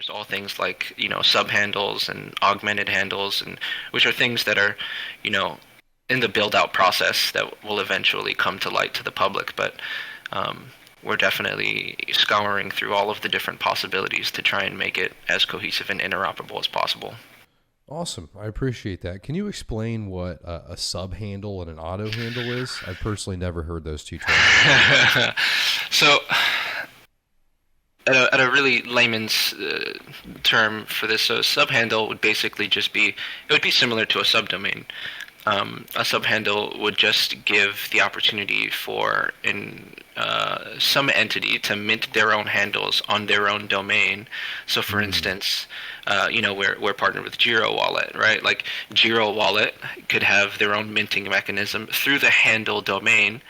there's all things like, sub handles and augmented handles, and which are things that are, you know, in the build out process that will eventually come to light to the public. But um, we're definitely scouring through all of the different possibilities to try and make it as cohesive and interoperable as possible. Awesome. I appreciate that. Can you explain what a sub handle and an auto handle is? I've personally never heard those two terms before. So, at a really layman's term for this, so a subhandle would basically just be, it would be similar to a subdomain. A subhandle would just give the opportunity for some entity to mint their own handles on their own domain. So, for Mm. instance, we're partnered with Giro Wallet, right? Like Giro Wallet could have their own minting mechanism through the handle domain,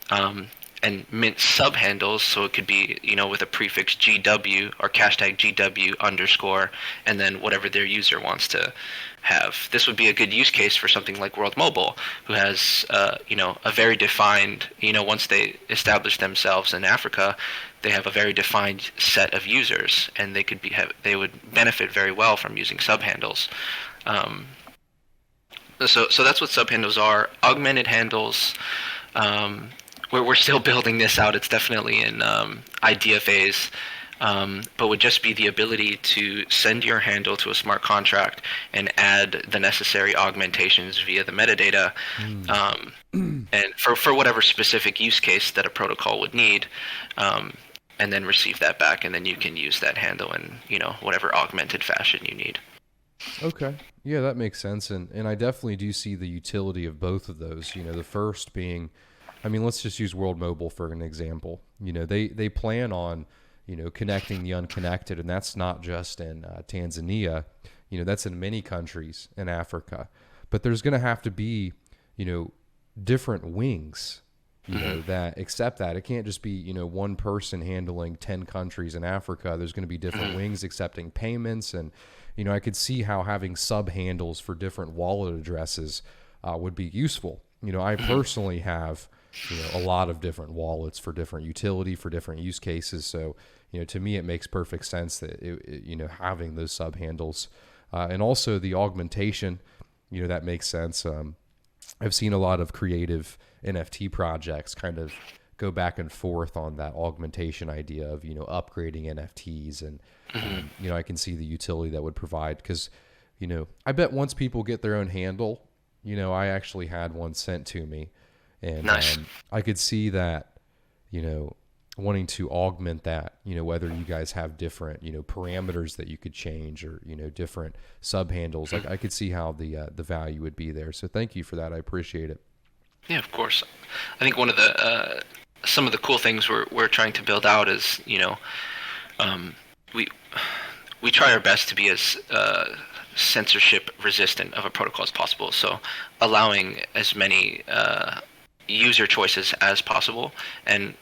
um, and mint subhandles, so it could be, with a prefix GW or hashtag GW underscore, and then whatever their user wants to have. This would be a good use case for something like World Mobile, who has, a very defined, once they establish themselves in Africa, they have a very defined set of users, and they would benefit very well from using subhandles. Um, so that's what subhandles are. Augmented handles. Um, we're still building this out. It's definitely in idea phase, but would just be the ability to send your handle to a smart contract and add the necessary augmentations via the metadata, Mm. um, and for whatever specific use case that a protocol would need, um, and then receive that back, and then you can use that handle in whatever augmented fashion you need. Okay. Yeah, that makes sense. And I definitely do see the utility of both of those. The first being, I mean, let's just use World Mobile for an example. They plan on, connecting the unconnected, and that's not just in Tanzania. That's in many countries in Africa. But there's going to have to be, you know, different wings, Hmm. that accept that. It can't just be, one person handling 10 countries in Africa. There's going to be different Hmm. wings accepting payments. And, I could see how having sub handles for different wallet addresses would be useful. I Hmm. personally have, a lot of different wallets for different utility, for different use cases. So, to me, it makes perfect sense that, having those sub handles and also the augmentation, that makes sense. I've seen a lot of creative NFT projects kind of go back and forth on that augmentation idea of, upgrading NFTs. And, Hmm. I can see the utility that would provide because, I bet once people get their own handle, I actually had one sent to me, and Nice. I could see that, you know, wanting to augment that, whether you guys have different, parameters that you could change or, different sub handles. Like I could see how the value would be there. So thank you for that. I appreciate it. Yeah, of course. I think one of the some of the cool things we're trying to build out is, um, we we try our best to be as censorship resistant of a protocol as possible. So allowing as many user choices as possible. And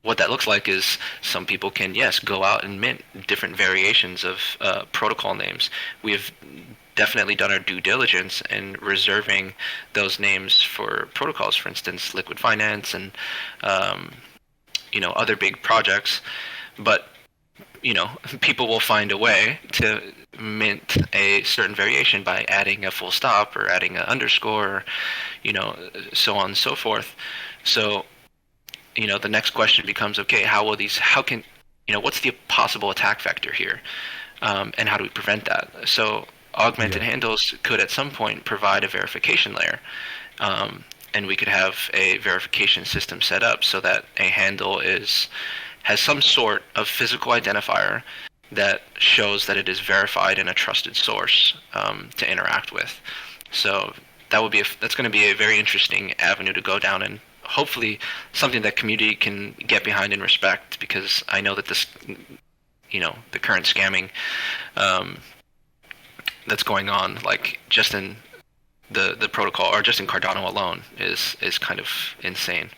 what that looks like is some people can, yes, go out and mint different variations of protocol names. We have definitely done our due diligence in reserving those names for protocols, for instance, liquid finance and um, other big projects. But people will find a way to mint a certain variation by adding a full stop or adding an underscore, or, you know, so on and so forth. So, the next question becomes, okay, how can, what's the possible attack vector here? And how do we prevent that? So, augmented Yeah. handles could at some point provide a verification layer. And we could have a verification system set up so that a handle has some sort of physical identifier that shows that it is verified in a trusted source to interact with. So that's going to be a very interesting avenue to go down, and hopefully something that community can get behind and respect, because I know that this, the current scamming um, that's going on, like just in the protocol or just in Cardano alone, is kind of insane.